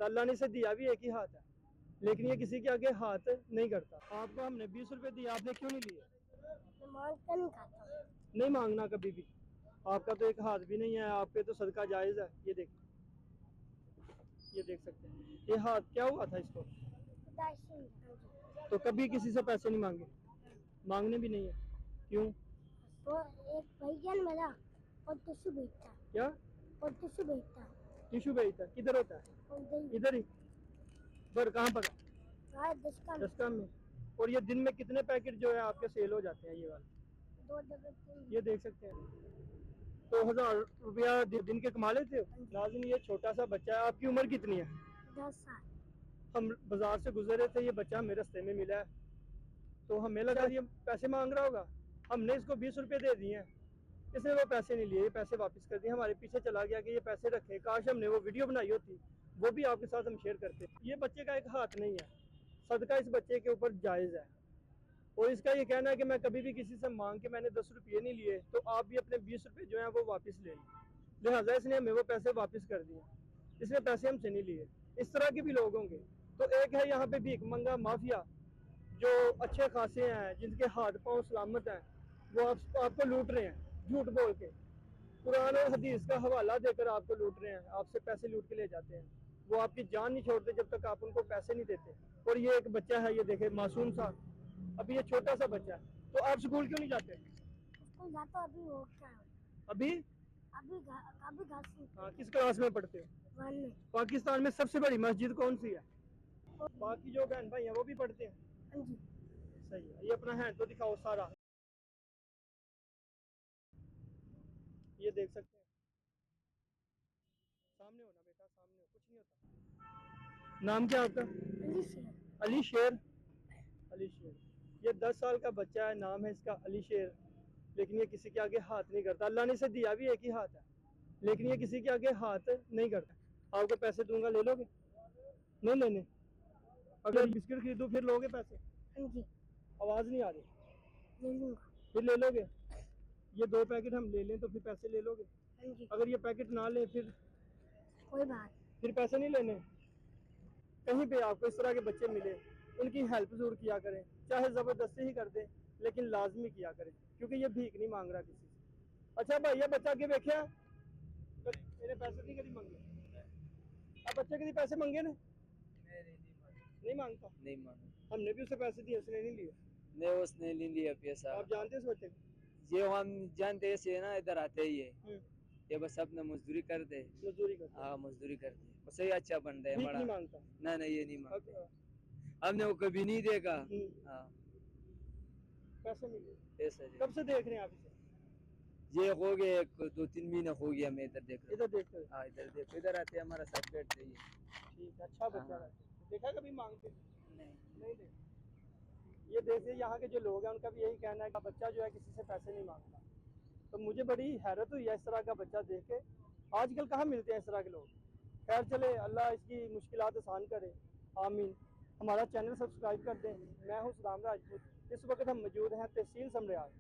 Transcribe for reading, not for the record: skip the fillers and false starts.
करता, अल्लाह ने इसे दिया भी एक ही हाथ है, लेकिन ये किसी के आगे हाथ नहीं करता। आपको हमने 20 रुपए दिए, आपने क्यों नहीं लिए? मांग कर नहीं खाता। नहीं मांगना कभी भी। आपका तो एक हाथ भी नहीं है, आप पे तो सदका जायज़ है। ये देख सकते हैं, ये हाथ क्या हुआ था इसको? तो कभी किसी से पैसे नहीं मांगे, मांगने भी नहीं है। क्यों? तो एक भैया ने मेरा और टिश्यू बेचता। क्या? और टिश्यू बेचता। टिश्यू बेचता किधर होता है? और इधर ही। पर कहाँ पर? दस्ता में। और ये दिन में कितने पैकेट जो है आपके सेल हो जाते हैं? ये वाले 2 डब्बे। ये देख सकते हैं। तो 1000 रुपया दिन के कमा लेते हो? नाज़रीन, ये छोटा सा बच्चा है। आपकी उम्र कितनी है? 10 साल। हम बाजार से गुजर रहे थे, ये बच्चा हमें रास्ते में मिला है, तो हमें लगा ये पैसे मांग रहा होगा। हमने इसको 20 रुपए दे दिए हैं, इसने वो पैसे नहीं लिए, ये पैसे वापस कर दिए। हमारे पीछे चला गया कि ये पैसे रखे, काश हमने वो वीडियो बनाई होती, वो भी आपके साथ हम शेयर करते। ये बच्चे का एक हाथ नहीं है, सदका इस बच्चे के ऊपर जायज़ है। और इसका ये कहना है कि मैं कभी भी किसी से मांग के मैंने 10 रुपये नहीं लिए, तो आप भी अपने 20 रुपये जो है वो वापस ले लें। लिहाजा इसने हमें वो पैसे वापस कर दिए, इसने पैसे हमसे नहीं लिए। इस तरह के भी लोग होंगे। तो एक है यहाँ पे भीख मंगा माफिया, जो अच्छे खासे हैं, जिनके हाथ पांव सलामत हैं, वो आपको लूट रहे हैं झूठ बोल के, कुरान और हदीस का हवाला देकर आपको लूट रहे हैं, आपसे पैसे लूट के ले जाते हैं। वो आपकी जान नहीं छोड़ते जब तक आप उनको पैसे नहीं देते। और ये एक बच्चा है, ये देखे मासूम सा, अभी ये छोटा सा बच्चा है। तो आप स्कूल क्यों नहीं जाते? स्कूल जाता अभी हो क्या? अभी अभी घर से। हाँ, किस क्लास में पढ़ते हो? 1 में। पाकिस्तान में सबसे बड़ी मस्जिद कौन सी है? बाकी जो बहन भाई हैं वो भी पढ़ते हैं? हाँ जी। सही है। ये अपना हैंड तो दिखाओ सारा, ये देख सकते हैं। सामने हो ना बेटा, सामने हो, कुछ नहीं होता। नाम क्या आपका? अली शेर। अली शेर। अली शेर, ये 10 साल का बच्चा है, नाम है इसका अली शेर, लेकिन ये किसी के आगे हाथ नहीं करता। अल्लाह ने इसे दिया भी एक ही हाथ है, लेकिन ये किसी के आगे हाथ नहीं करता। आपको पैसे दूंगा, ले लोगे? नहीं लेने? अगर बिस्किट खरीदो फिर लोगे पैसे? हाँ जी। आवाज नहीं आ रही। ले लूंगा। फिर ले लोगे? ये 2 पैकेट हम ले लें तो फिर पैसे ले लोगे? हाँ जी। अगर ये पैकेट ना लें फिर? कोई बात। फिर पैसे नहीं लेने। कहीं पे आपको इस तरह के बच्चे मिले, उनकी हेल्प जरूर किया करें, चाहे ज़बरदस्ती ही कर दें, लेकिन लाजमी किया करें, क्योंकि ये भीख नहीं मांग रहा किसी से। अच्छा भाई, ये बच्चा आगे देखा मेरे पैसे नहीं कभी मंगे, अब बच्चे कभी पैसे मंगे ना? नहीं मांगता। नहीं मांगा। हमने भी उसे पैसे दिए, उसने नहीं लिए। नहीं, उसने नहीं लिया पैसा। आप जानते हैं उस बच्चे को? ये हम जानते ऐसे है ना, इधर आते ही है ये बस अपना मजदूरी करते। मजदूरी करते? हाँ, मजदूरी करते बस, यही अच्छा बन रहा है बड़ा। नहीं मांगता? ना ना, ये नहीं मांगता, हमने वो कभी नहीं देखा। हाँ, पैसे नहीं लिए। पैसा कब से देख रहे हैं आप इसे? ये हो गए 2-3 महीने हो गया, मैं इधर देख रहा इधर देखते हुए? हूँ। हाँ, इधर देखो, इधर आते हमारा साथ बैठते ही। ठीक है, अच्छा बच्चा हाँ। है। देखा कभी मांगते? नहीं। नहीं देखा। ये देखिए, यहाँ के जो लोग हैं उनका भी यही कहना है कि बच्चा जो है किसी से पैसे नहीं मांगता। तो मुझे बड़ी हैरत हुई है इस तरह का बच्चा देख के। आजकल कहाँ मिलते हैं इस तरह के लोग। खैर चले, अल्लाह इसकी मुश्किलात आसान करे, आमीन। हमारा चैनल सब्सक्राइब कर दें। मैं हूँ सदाम राजपूत। इस वक्त हम मौजूद हैं तहसील समरियाल।